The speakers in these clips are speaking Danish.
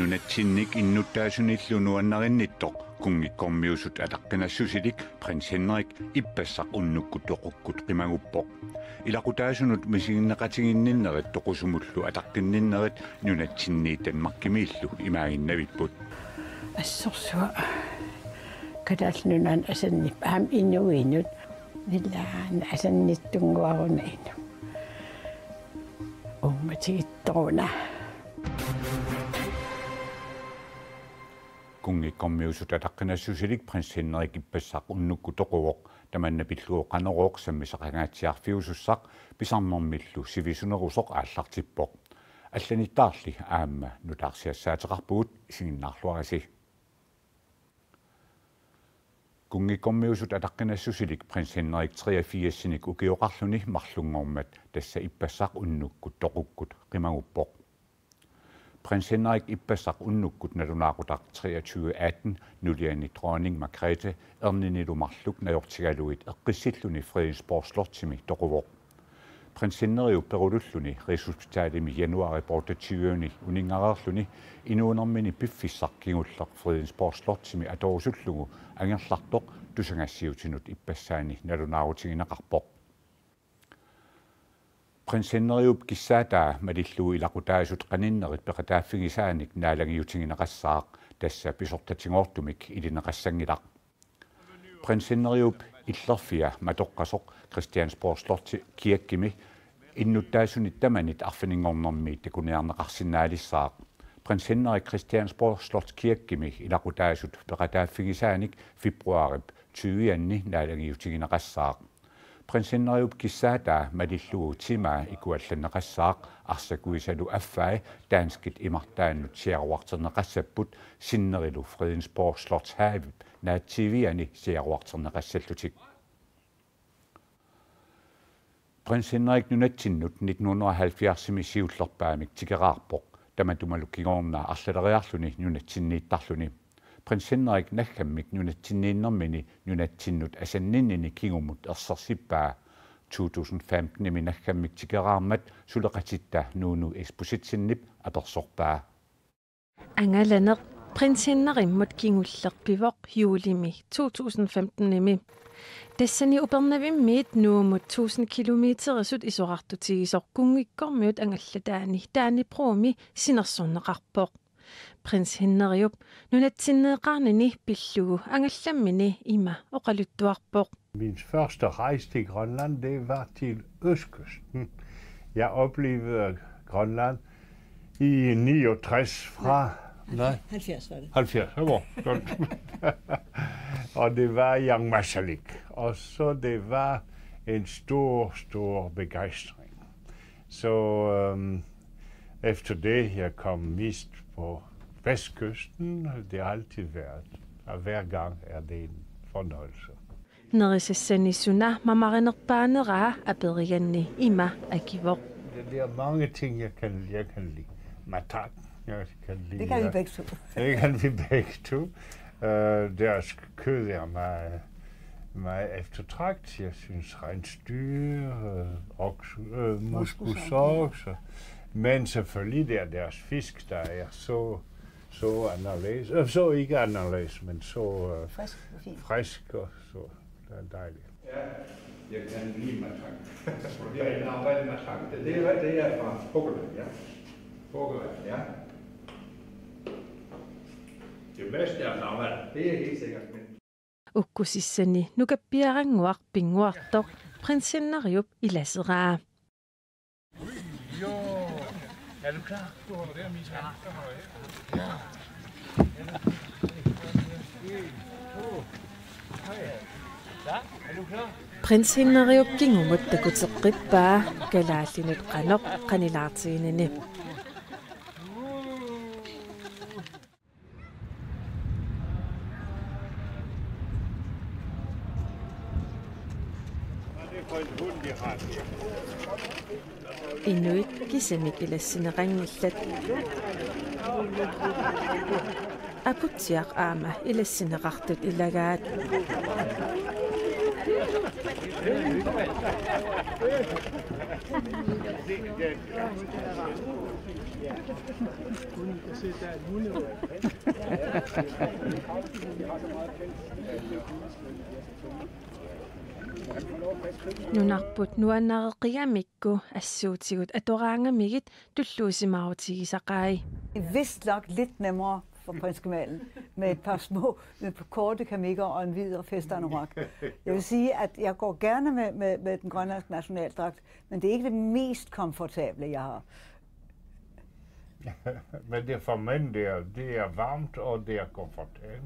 Nunatsinnik innuttaasunillunu annarinnittoq kungikkormiusut ataqqinassusilik Prins Henrik ippassaq unnukkut toqukkut qimaguppoq ilaqutaasunut misiginneqatiginninnerit toqusumullu ataqqinninnerit nunatsinniitan makkimiillu imaaginnavipпут assorsua kadaallunan asannip aham innuinut villaan asannittunguarunainu ummatigittoruna kungikkormiusut ataqqinassusilik Prins Henrik ippassaq unnukku toquvoq tamanna pilluoqanerooq sammisaqangaatsiarfiusussaq pisarnermillu sivisunerusoq aallartippoq алланиттаарли аама нутаарсиассаатеқарпугут исигиннаарлуараси кунгиккормиусут атаққинассусилик Prins Henrik 83-синик укиоқарлуни марлунгормат тасса иппассақ уннуккут тоқуккут қимагуппоқ Prins Henrik иппассақ уннуккут налунаақутақ 2318 нулиани дронning Margrethe эрнинилумарлук наёртигалуит эққиссиллуни Fredensborg Slottimi тоқувоқ Prins Henrik perullulluni Rigshospitalimi januari portattyöni uningarerluni inuunermini piffissarkingulleq Fredensborg Slottimi atorsullugu angerlartoq tusangassiutinut ipassaani nalunaarutigineqarpoq Prins Henrik kissaataa malillugu ilaqutaasut qaninnerit peqataaffigisaanik naalangiutigineqassaaq tassa pisortatingortumik ilineqassangilaq Prins Henrik illerfia matoqqasoq Christiansborg Slot kirkimi innuttaasunit tamanit arfiningornermi takuniarneqarsinnaalissaaq Prins Henrik Christiansborg Slot kirkimi ilaqutaasut peqataaffigisaanik februarip 20 naalangiutigineqassaaq Prins Henrik kissaataa malillugu timaa ikuallanneqassaaq arsakuisalu affaai danskit imartaannut siaruarterneqassapput sinnerilu Fredensborg Slots haavip naativiani siaruarterneqassallutik Prins Henrik nunatinnut 1970 siullerpaamik tikeraarpoq tamatumalukkigoornaa arlaleriarluni nunatsinniittarluni Prins Henrik nakkammik nunatsinniinnermini nunatinnut asanninnini kingumut ersersippaa 2015 imi nakkammik tikeraarmat suleqatitta nuunu expositinnip apersorpaa Angalaneq Prins Henrik kingullerpivoq juulimi 2015 imi Tassani upernavimmiit nuumut 1000 kilometerisut isorartutigisoq kungikkormiut angallataani taani promi sinersorneqarpoq Prins Henrik nunatsinneeqarnini pillugu angallammini ima oqaluttuarpoq Min første rejse til Grønland, det var til østkysten. Jeg oplevede Grønland i 69 fra... Nej, 70 var det. 70, hvor? Og det var Jan Marsalik. Og så det var en stor begejstring. Så efter det, jeg kom mest på vestkysten, det har altid været. Og hver gang er det en fornøjelse. Nerissassani suna mamarinerpaanera aperiganni ima akivoq. Det er mange ting, jeg kan lide. Matak. Det kan vi begge to. Det kan vi begge to. Deres kød er meget eftertragt. Jeg synes rensdyr, muskusokser. Men selvfølgelig det er deres fisk, der er så anderledes. Så ikke anderledes, men så frisk og så det er dejligt. Ja, jeg kan lide matak. Det er en arbejde matak. Det er fra Pukkelvand, ja. Pukkelvand, ja. Det bedste er arbejde, det er helt sikkert. Ukkusissani nukappiaranguaq pinguartoq Prins Henrik ilaseraa. Jo, er du klar? Du holder der, Misa. Ja. Er du klar? Prins Henrik kingumut takuteqqippaa kalaallinut qanoq qanilaartiginani. Inuit kisanik ilassineqangillat aputiaq aama ilassineqartut ilagaat Nunarput nuannareqiamikku assuutigut atoraangamigit tulluusimaautigisaqai. Vist nok lidt nemmere for prins Gemalen med et par små med korte kamikker og en hvid og festanorak. Jeg vil sige, at jeg går gerne med den grønlandske nationaldragt, men det er ikke det mest komfortable, jeg har. Men det for mænd, det er varmt, og det er komfortabelt,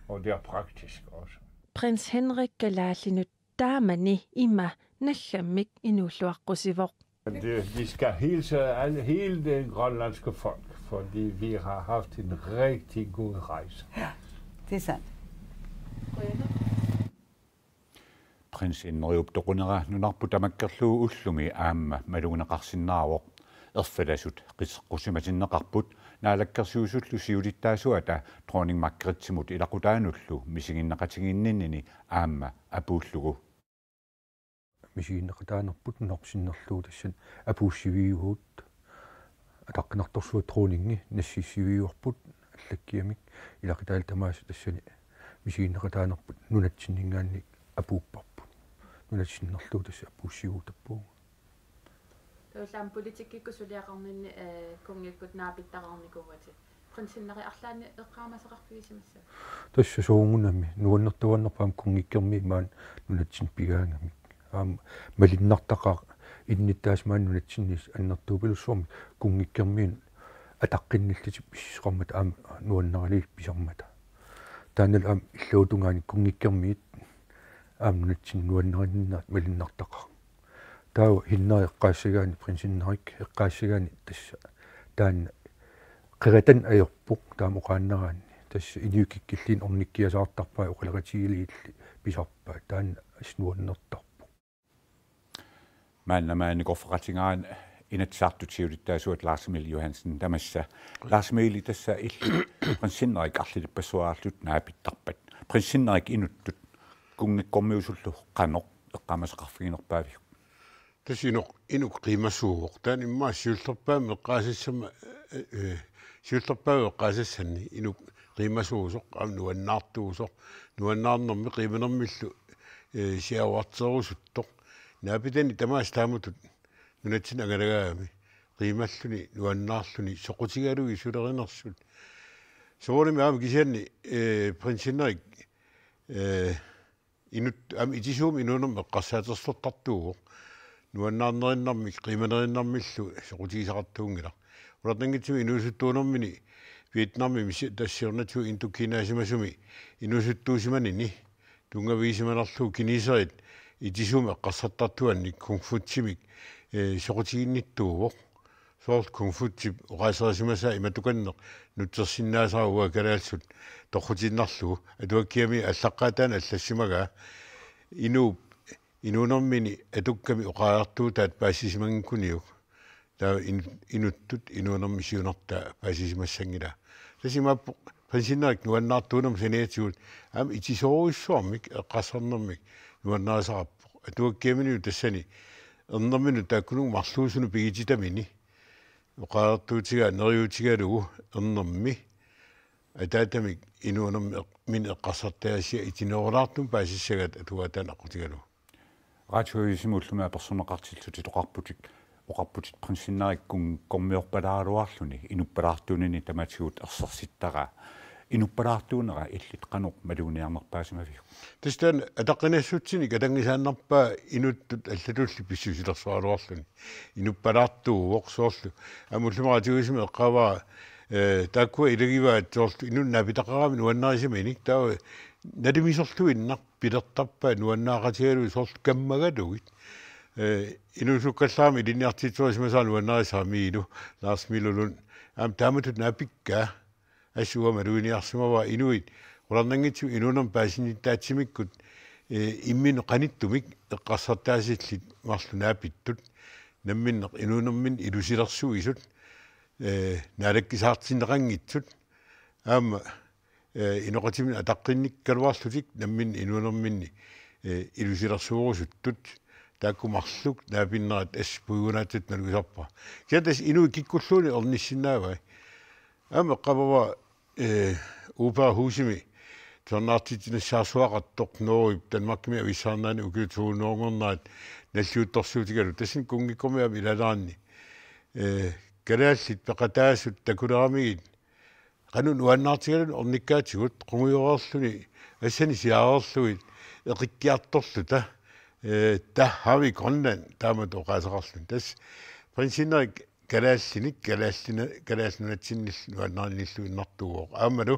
og det er praktisk også. Prins Henrik galaallinut taamani ima nallamik inulluaqqusivor. Vi skal hilse hele det grønlandske folk, fordi vi har haft en rigtig god rejse. Ja, det er sandt. Prins Henrik toqunera nunarputamakkerluu ullumi aamma maluunaqarsinnaavoq erfalasut qisseqqusimatinneqarput naalakkersuusullu siulittaasuata dronning makkeritsimut misiginneqatiginnini aamma apuullugu мисигиннеқатаанерпут норсиннерлуу тассан апууссивиугуут атаққинарторсуа троонинги нассиссивиуарпут аллаккиамик илақитаал тамааса тассани мисигиннеқатаанерпут нунатсиннингаанник апууппарпут нунатсиннерлуу тасса апууссивуутаппуу таулаам политиккикку сулиақарнинни кунгиккут наапиттақарникугати принсиннери арлаани эққаамасеқарпигисимасса тасса суунгунами нуаннертуаннерпаам кунгиккерми маан нунатсин пигаангами малиннартақаа инниттаасмаан нунатсиннис аннертуупилуссуарми кунгиккермиин атаққинниллати писсеқармата аама нуаннералил писармата таанал аам иллуутунгаани кунгиккермиит аам нунатсин нуаннериннаат малиннартақаа таа хиннаа эққаассагаани принсиннерик эққаассагаани тасса таан қиратан аёрпуқ таамоқааннераани тасса иниукиккиллиин орниккиасаартарпаа оқалератигилиилли писарпаа таан аснуаннертар Maanni kofratingaan inatsartutiulittaasuat Lars Emil Johansen tamassa Lars Emil tässä illi prins Henrik allilipassuarlut naapittarpat prins Henrik inuttut kungikkormiusullu qanoq eqqamasaqarfiginerpaavi tasinoq inuk qiimasuuq taan immaasiullerpaami eqqaasissama siullerpaavi eqqaasassanni inuk qiimasuusoq nuannaartuusoq nuannaarnermi qiimanermillu siavarterusuttoq naapitani tamaas taamutut nunatsin agaragaami qiimalluni nuannaarluni soqutigalugi sulerinersut soorimi aami kisianni prins Henrik inut am itisuum inuunerm eqqarsaatersortartuuq nuannaarnerinnarmik qiimanerinnarmillu soqutigisaqartuungila ulatangitsimi inuusuttuunermini Vietnami misi tassiornatu intukinaasimasumi inuusuttuusimanini tungaviisimanerlu kiniserit itisuum eqqarsattartuannik kungfutsimik soqutiginnittuuvoq soort kungfutsip oqaaserisimasa imatukanneq nutsersinnaasarua kalaalsut torrutinnarlugu atuakkiami allaqqaataan allassimaga inuunermini atukkami oqaalartuutaat paassisimangikkuniuk taa inuttut inuunermi siunertaa paassisimassangila tasimappo prins Henrik nuannaartuunerm saniatigut am itisoruissuarmik eqqassarnermik nuannaasarappo atuakkiaminu tassani ernerminu taakkunung marluusunu pigititamini oqaalartuutiga neriutigalugu ernermi ataatamik inuunermi min eqqassartaassia itineorlaartum paassissagat atuataan aqutigalugu Ratioisimulluma personeqartilluti toqarputik oqarputit prins Henrik kormiorpalaaruarluni inuppalaartuunini tamatigut ersarsittaqa inuppalaartuunera illit qanuq maluuniarnerpaasimavigu tastaan ataqinassutini katangisaannarpaa inuttut allatulli pissusilersualuarluni inuppalaartuuvoq soorlu amullumaqatigisimi eqqavaa taakkua ilagivaat soorlu inunnaapitaqarami nuannarisimanik taa nadimisorluinnar pilertarpaa nuannaaqatigalu soorlu kammagalugit inusukkallaami linniartitsuasimasaa nuannarisaamiilu Lars Milulun am taamatut naapikkaa assuga maluiniarsimava inuit ularnangitsu inuunam paasinittaatsimmikkut immin qanittumik eqqarsartaasillit marlu naapittut namminneq inuunermin ilusilersugisut naalakkisaartinneqanngitsut aama inoqatimin ataqqinnikkaluarlutik nammin inuunerminni illusilersuurusuttut taakkumarluk naapinnerat aspuugunaatut naluisarpa kiatas inu kikkulluuni ornissinnaava ama qavava upahuusimi tornaartitinassaarsuaqartoq nooip Danmarkmi avissaarnaani ukiutuunuorngornaat nalluuttorsuutigalu tassin kungikkormiam ilalaanni kalaallit peqataasut takuleramigit qanun uannaartigalun ornikkaatigut qunguyororluni assani siaarorluit eqikkiartorluta tahhavi Grønland taamat oqaasaqarlun tas prinsinnerik kalaallinik kalaallunatsinnillu nuannaarnillu innartuuq aamalu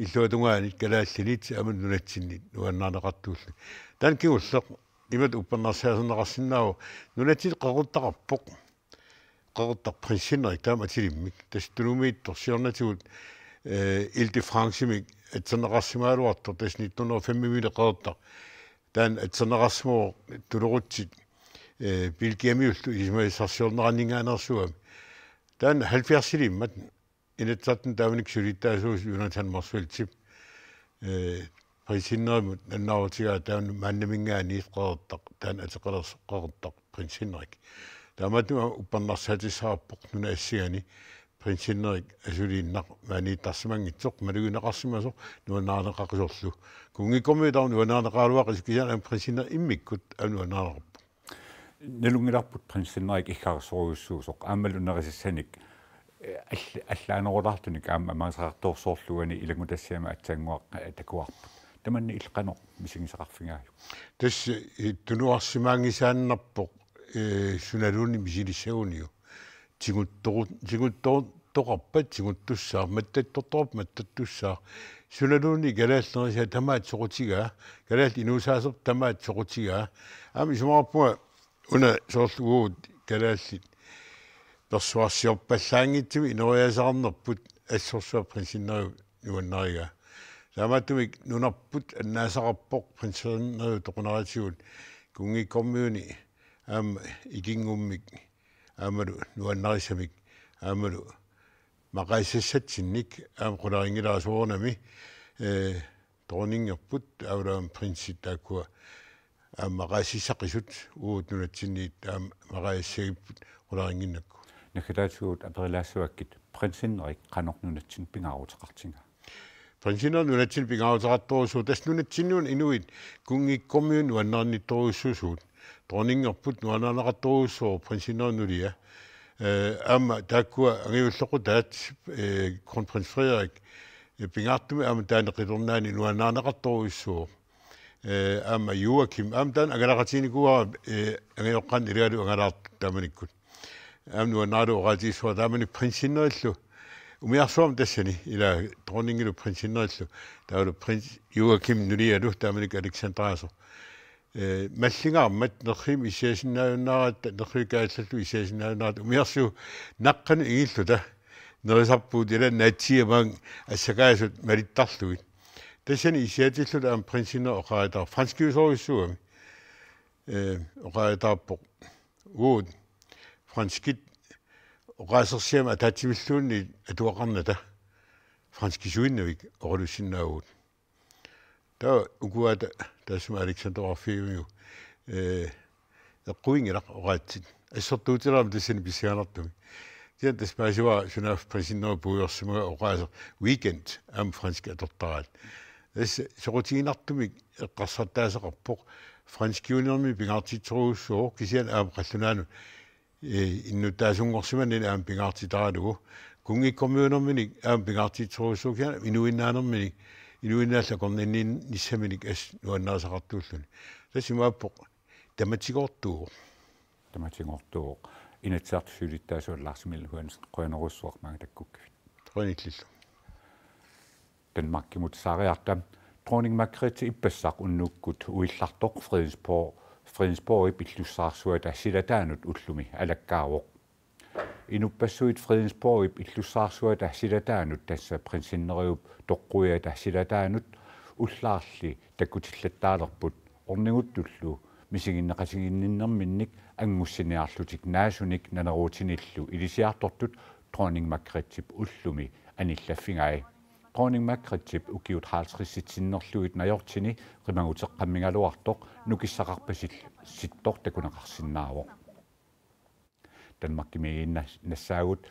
illuatungaanit kalaallinit aman nunatsinni nuannaanaqartuullu tan kigulleq imat upparnarsaasernaqarsinnaavu nunatsit qequrtaqarpoq qequrtaq prinsinnerik taama atilimmik tas tunumiittorsiornatigut Ile-de-Francemik atserneqarsimaaluartor tas 1905 qequrtaq taan atserneqarsmoo tulurutsit bilkiamiullu ismaisarsiorneraningaanersuami taan 70-ilimmat inatsartun taamanik sulittaasuus Jonathan Marswell-tip prinsinnerimut nannaarutigaa taan maannamingaaniit qequrtaq taan ateqelerqequrtaq prinsinnerik taamatuma upparnarsaatisaarpoq nuna assigani prinsinnerik asuliinnaq maaniittarsimangitsoq maluginaqarsimasoq nuannaarneqaqisorlu kungikkormiutaar nuannaarneqaaluaq iskisan prinsinner immikkut anuannaarneqarpu nalungilarput prinsinnerik ikkarsoruissuusoq aammalunnerisissanik аллаанерулаартуник аама маасаартуорсоорлугани илагмутассиама атсаангуақ такуарпут таманни иллqanoq мисигисақарфигааю тас тунуарсимаангисааннарпоқ суналуунни мисилиссагуниу тигутторуттоқарпат тигуттуссаа маттатторторп маттаттуссаа суналуунни галааллерисаа тамаат соқутигаа галаал инуусаасерп тамаат соқутигаа аами сумаарпуга уна соорлугуут галааллит персуассиорпаллаангитсуми инериасаарнерпут ассорсуа принсиннеру нуаннарига таамааттумик нунарпут аннаасақарпоқ принсиннеру тоқунаритигут кунгиккормиуни аама икингуммик аамалу нуаннарисамик аамалу мақаисассатсинник аама қуларингилаасуорнами тронингерпут аулаам принсит тааккуа аама мақаисиссақисут уут нунатсинниит аама мақаиссагиппут қуларингиннакку накалаатсуут аперилаассуаккит принсиннерик qanорнунатсин пингаарутеқартинга принсиннер нунатсин пингаарутеқарторусуу тас нунатсиннуун инуит кунгиккормиун нуаннаарнитторуссуусуут тронингерпут нуаннаанеқарторуссоо принсиннер нулия аама тааккуа ангиуллеқутаат кронпринс Frederik пингаартуми аама таанеқилернаани нуаннаанеқарторуссуу аама Joachim аама таан агалақатиникуара ангиоққан илигалу ангалаарт тааманиккут амнуанааду оратисуа таамани принсиннериллу умиарсуам тассани ила тронингилу принсиннериллу таалу принс Joachim нулиалу тааманик Александраасо маллингаармат неррим исиасиннааюннаарат неррикааллаллу исиасиннааюннаарат умиарсу наққани игиллута нерисарпуут ила натсиамаан ассакаасут малиттарлугит тассани исиатиллута аам принсиннер оқаатаа франскиусориссуами оқаатаарпоқ уут франскит оqaасерсиама атаатсимиллуунни атуақарната франскисуиннавик орулуссиннаагуут таа угуата таасма Александровфиумиу эққуингилақ оqaатсит ассортуутилаам тассани писсианартуми тиан таспаасуа сунаф пресиннер пуйорсимага оqaасер weekend ам франски атортараат эс сорутигинартумик эққарсартаасеқарпоқ франскиунерми пингаартитсоруussоо кисиан аам қаллунаану иннутаасунгорсимани аам пингаартитаралугу кунгиккормиунерминик аам пингаартитсоруussуукиана инуиннаанерминик инуиннаалла корнинниин ниссаминик ас нуаннаасақартууллуни тассимааппоқ таматигоортуу инатсаартусулиттаасуаллаарсимил хуанс қойнеруссуақ мангатаккуккивит қойниклиллу Danmarkimut saaриартам Dronning Margrethe иппассаақ уннуккут уиллартоқ Fredensborg иллуссаарсуата силатаанут уллуми алаккаавоқ инуппассуит Fredensborg иллуссаарсуата силатаанут тасса принсиннериуп тоққуяата силатаанут уллаарли таккутиллаттаалерпут орнигуттуллу мисигиннеқасигинниннэрминник ангуссиниарлутик наасуник нанеруутиниллу илисиартортут Dronning Margrethe уллуми аниллаффигаи dronning Margrethe ukiut 50-sitsinnerluit najortini rimangutеққаммингалуартоқ нукиссақарпасил ситтор такунеқарсиннаавоқ Danmarkimiinna nassaagut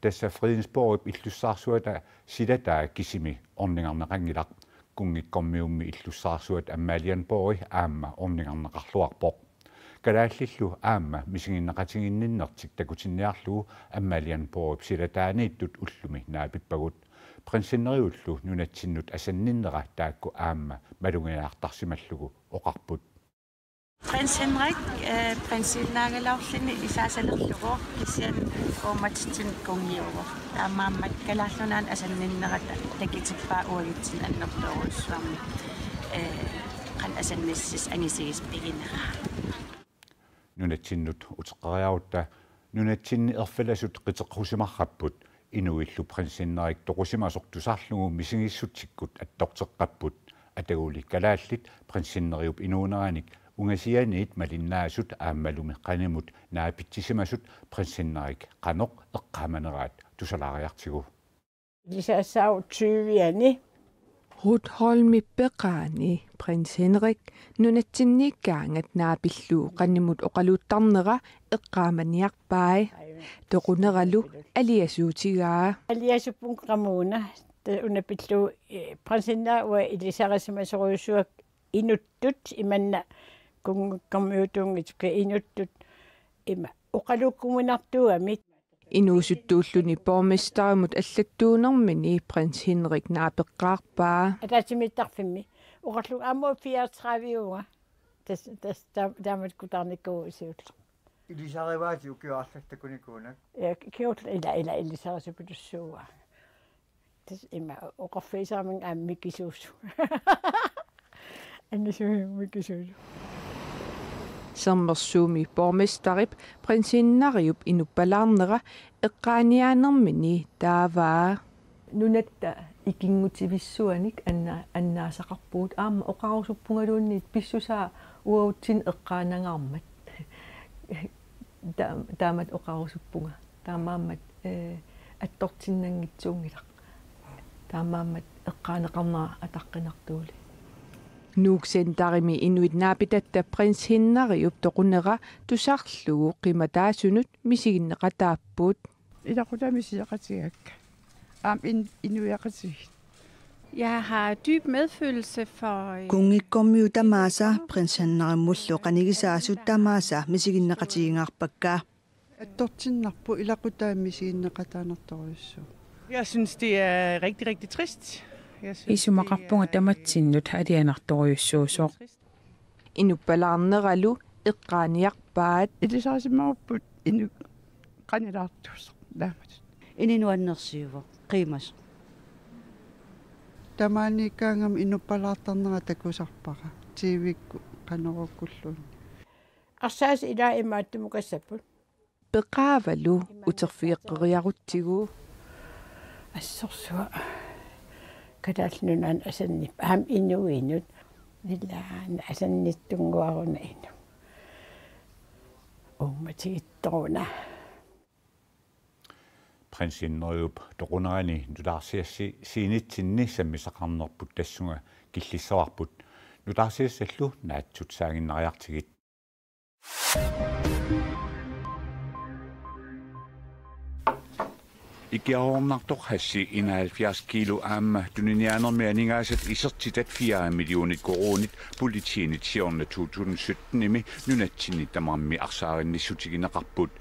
tassa Fredensborg illussarsuata sidataa kisimi orningarneqangilaq kungikkormiummi illussarsuat Amalienborg aamma orningarneqarluarpoq kalaallilu aamma misinginneqatiginninnertik takutinniarlugu Amalienborg sidataaniittut ullumi naapippagut prinsinneriullu nunatsinnut asanninnera taakku aamma malungiaartarsimallugu oqarput Prins Henrik, prinsinnaagalaullini isaasalerlugu kisian uumatitin kungiugu taamaammat kalaallunaан asanninnerata takitippaa uagitsin annertoruussuarmi qan asannissis angisigis piginera nunatsinnut uteqariarutta nunatsinni erfalasut qiteqqusimarrapput inuillu prinsinnerik toqusimasortusarlugu misingissutikkut attorteqqapput ataguli kalaallit prinsinneriup inuuneranik ungasianiit malinnaasut aammalumi qanimut naapitsisimasut prinsinnerik qanoq eqqamaneraat tusalariartigu Lisasau 20-ani Rutholmi peqaani prins Henrik nunatsinniikkaangat naapilluu qannimut oqaluuttarnera eqqaamaniarpai toquneralu aliasuutigaa aliasuppun qamuuna unapillu prinsinna wa ilisarisimasoruusuak inuttut imanna kungkammiutuungituka inuttut ima oqalukkumunartuamit inuusuttuulluni bormestarimut allattuunermini prins Henrik naapeqqaarpaa atasimittarfimmi oqarlu ammo 34 tas damat kutarnikkuusiut ilisarivaati ukiuarlattakunikkuna ja kiut ila ilisarisiputussuua tas ima oqarfiisaamin aammikisuussu annisumikisuussu Sammersuumi bormestarip prinsinnariup inuppalaarnera eqqaaniaanermini taavaa nunatta ikingutivissuanik annaasaqarpuut aamma oqarusuppungaluunniit pissusaa uautsin eqqaanangaarmat taamat oqarusuppunga taamaammat attortinnangitsuungilaq taamaammat eqqaaneqarnera ataqqinartuuli nuuksentarimi inuit naapitatta prins Hennariup toqunera tusarlugu qimataasunut misiginneqataappuut ilaqutamisiyaqatigakka inuiaqatigit. Jeg har dyb medfølelse for kungikkormiu tamaasa prins Hennarimullu qanigisaasut tamaasa misiginneqatigingarpakka attortinnarpu ilaqutaamisiginneqataanertoruissu. Jeg synes det er rigtig rigtig trist. Isumaqarpunga tamatsinnut alianartoriussuusoq inuppalaarneralu eqqaaniarpaat ilisarisimarupput inu qanilaartuus laamat ininuannersiuvo qiimas tamaaniikkaangam inuppalaartarnera takusarpaqa tiivikku qanorukkulluun arsaas ila imaattumukassapput peqaavalu uterfiiqqeriarutigu assorsua kadalnunan asanni ham inuinut villaan asannittunguaruna inu ummatigittoruna prins Hennariup toqunarani nutaarsiassi siinitsinni sammisaqarnerput tassunga killissarput nutaarsiassallu naatsut saanginnariartigit Ikiaornartoq hassi 71 kilo aamma tuniniaanermi aningaasat isertitat 4 millionit koronit politiinitiorna 2017 imi nunatsinni tamarmi arsaarinnissutigинеqarput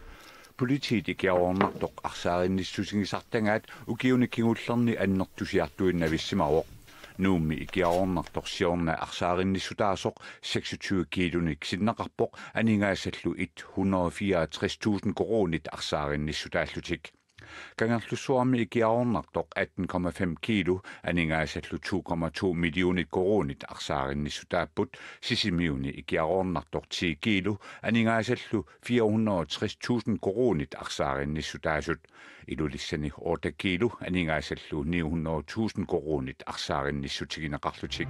politiit ikiaornartoq arsaarinnissusigisartangaat ukiunikingullerni annertusiartuinnavissimaroq nuummi ikiaornartoq siorna arsaarinnisutaasoq 26 kilonik sinneqarpoq aningaassallu 164.000 koronit arsaarinnisutaallutik Kangerlussuarmi ikiaornartoq 18,5 kilo aningaassallu 2,2 millionit koronit arsaarinnisutaapput sisimiuni ikiaornartoq 10 kilo aningaassallu 460.000 koronit arsaarinnisutaasut ilulissani 8 kilo aningaassallu 900.000 koronit arsaarinnissutigинеqarlutik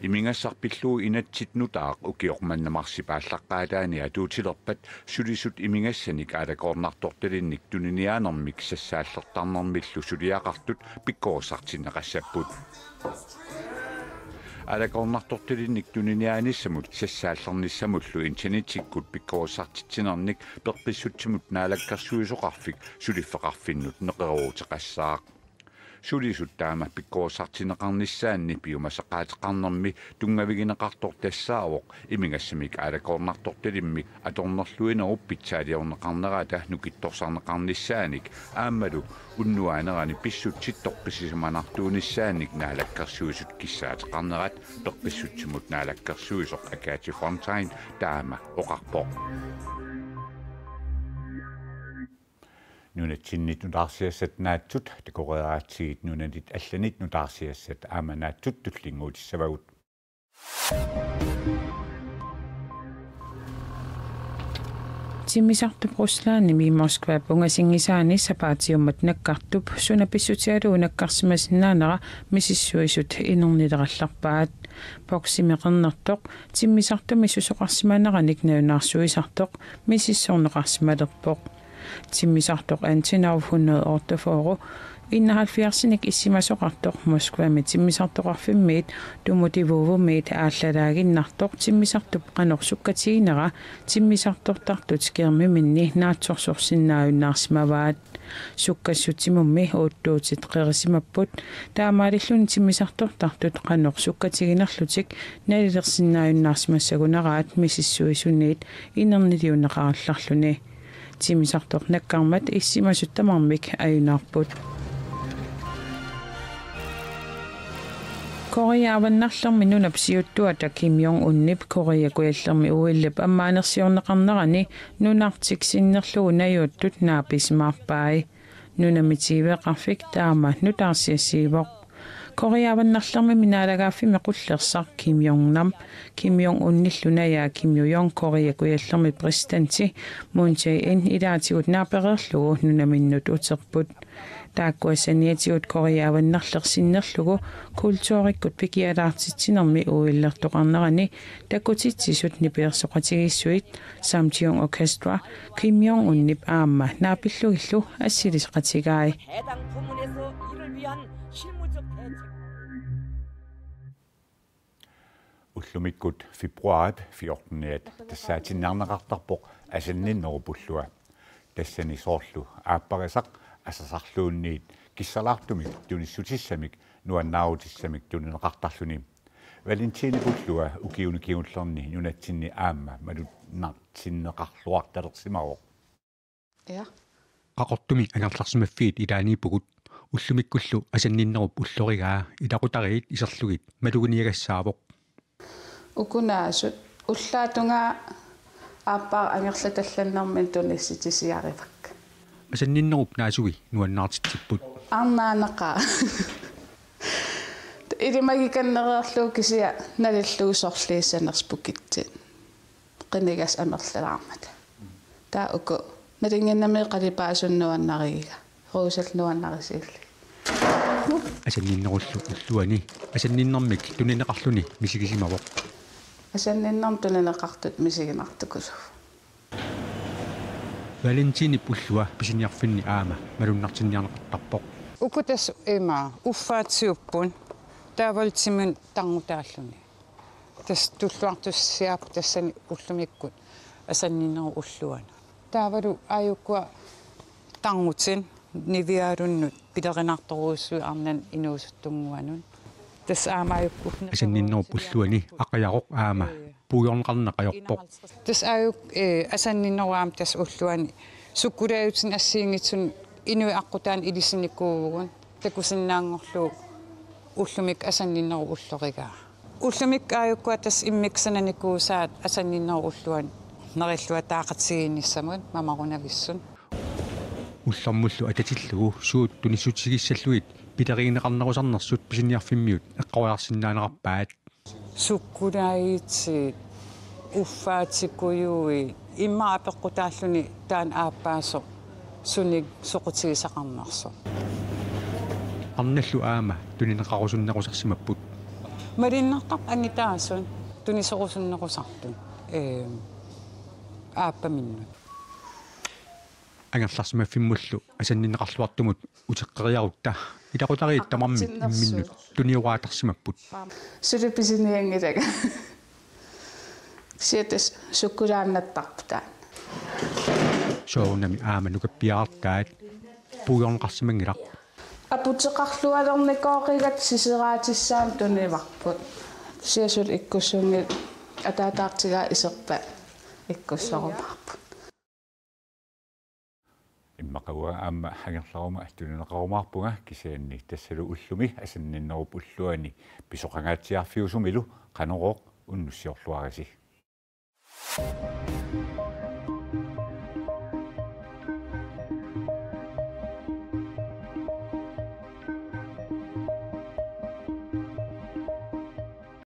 Imingassarpilluu inatsit nutaaq ukiormannamarsipaallaqaataani atuutilerpat sulisut imingassanik alakoornartortalinnik tuniniaanermik sassaallertarnermillu suliaqartut pikkoosartinneqassaput alakoornartortalinnik tuniniaanissamut sassaallernissamullu internetikkut pikkoosartitsinernik perpissutsimut naalakkarsuisoqarfik suliffeqarfinnut neqeruuteqassaaq sulisuttaama pikkoosartineqarnissaanni piumasaqaateqarnermi tungavigineqartor tassaawoq imingassamik alakoornartortalimmik atornerluinerup pitsaaliorneqarnerata nukittorsarneqarnissaanik aammalu unnuaanerani pissutittorqisimanartuunissaanik naalakkarsuisut kissaateqarnerat perpissutsimut naalakkarsuisoq akaati Fontaine taama oqarpoq nunatsinnit nutarsiassat naatsut takoreeraatsigit nunanit allanit nutarsiassat aamanaatut tullinguutissavagut Timmisartup Ruslaanimi Moskva pungasingisaani sapaatiummat nakkartup sunapissutialu nakkarsimasinnaanera misissuisut inernilerallarpaat poksimiqernertoq timmisartumi susoqarsimaaneranik naunarsuisartoq misissorneqarsimalerpoq timmisartoq Antinov 148 71 issimasoqartoq Moskvami timmisartoqarfimmiit tumutivuvummiit ааллалаагиннартоқ тиммисартуп qanorsukkatiginera тиммисартортартут кермиминни наатсорсорсиннааюннаарсимаваат суккассутимумми уутtuutit qerissimapпут таамаалиллуни тиммисартортартут qanorsukkatiginерлутик налилерсиннааюннаарсимассагунераат мисиссуисунниит инернилиунеқаралларлуни тиммисартоқ наккармат иссимасуттамармик аюнаарпут Koreaavannarlermi nunapsiuttuata Kim Jong-unnip Koreakuallermi uillap ammaanерсиорнеқарнерани нунартиксиннерлугу наюуттут нааписмаарпаи нунамитивеқарфик таама нутаарсиассиивоқ Koreaavannarlermi minaalagaaffimi qullersaq Kim Jong-nam Kim Jong-unnillunaya Kim Yo-jong Koreakuallermi presidentti Moon Jae-in ilaatigut naapereerlugu nunaminnut uterput taakkuassaniatigut Koreaavannarlersinnerlugu kultuurikkut pikialaartitsinermi uillertoqarnerani takkutitsisut nipiersoqatigissuit Samcheong Orchestra Kim Jong-unnip aamma naapillugillu assilisqatigaai уллумиккут фебруарит 14-ниат тассаатиннаарнеқартарпоқ асанниннеруpullua тассани соорлу ааппарисақ асасарлуунниит киссалаартумик туниссутиссамик нуаннаарутиссамик тунинеқартарлуни валентинипуллуа укиуникиуллерни нунатсинни аама малуннартиннеқарлуарталерсимароқ я қақортуми агарларсимаффиит илаанииппугут уллумиккуллу асанниннеруп уллоригаа илақутариит исерлугит малугуниагассаавоқ укунаасут уллаатунгаа ааппаа ангерлаталланнэрмин тунисситисиаривак асанниннеруп наасуги нуаннаартитсиппут арнаанеқаа илимагиканнереерлуу кисиа налиллуусорлииссанерспукитсит qinnigas амерлалаармата таа уку налингиннами қалипаасуннуаннаригига руусалнуаннарисиилли асанниннеруллу уллуани асанниннэрмик тунинеқарлуни мисигисимавоқ асанниннэрм тунинеқартут мисигинартукусу Valentini pullua pisiniarfinni aama malunartinniarneqartarpoq ukutас има уффаатсиуппун таавалтимун тарнутааллуни тас туллуартуссиап тассани уллумиккут асанниннеру уллуана таавалу аюккуа тарнутин нивиалуннут пилеринарторуussui арнан инуусуттунгуанун тас аамааюкку асанниннеру пуллуани ақаяроқ аама пуйорнеқарнеқаёрпоқ тас аюк асанниннеруаам тас уллуани суккулааютин ассиингитсун инуи аққутаан илисинниккуугун такусиннаангорлу уллумик асанниннеру уллоригаа уллумик аюккуа тас иммиксананикуусаат асанниннеру уллуан нериллуа таақатсигинниссамут мамарунависсун уллэрмуллу ататиллугу суут туниссутигиссаллуит пилеригинеқарнерусарнерсут писиниарфиммиут эққориарсинаанеқарпаат суккулаити уффаатиккуюи иммаапеққутааллуни таан ааппаасо суник соқутигисақарнерсо арналлу аама тунинеқарусуннерусарсимаппут Marinnartaq angitaasun tunisorusunnerusartun aappa minnut. Angerlarsima fimmullu asanninneqarluartumut uteqqeriarutta ilaqutariittamammi minnut tuniuaatarsimapput. Sulupisiniangilaga. Siates sukkulaannattarputaan. Soorunami aamanukappiaartaat puuyorneqarsimangilaq. Aputeqarlualernikooqigat siseraatissaan tunivarput. Siasul ikkussungi ataataartigaa iserpa ikkussorumarput. Immaqawa aamma hangerlaruma tulineqarumaarpunga kisianni tassalu ullumi asanninnerup ulluani pisoqangaatiarfiusumilu qanorooq unnussiorluarisi.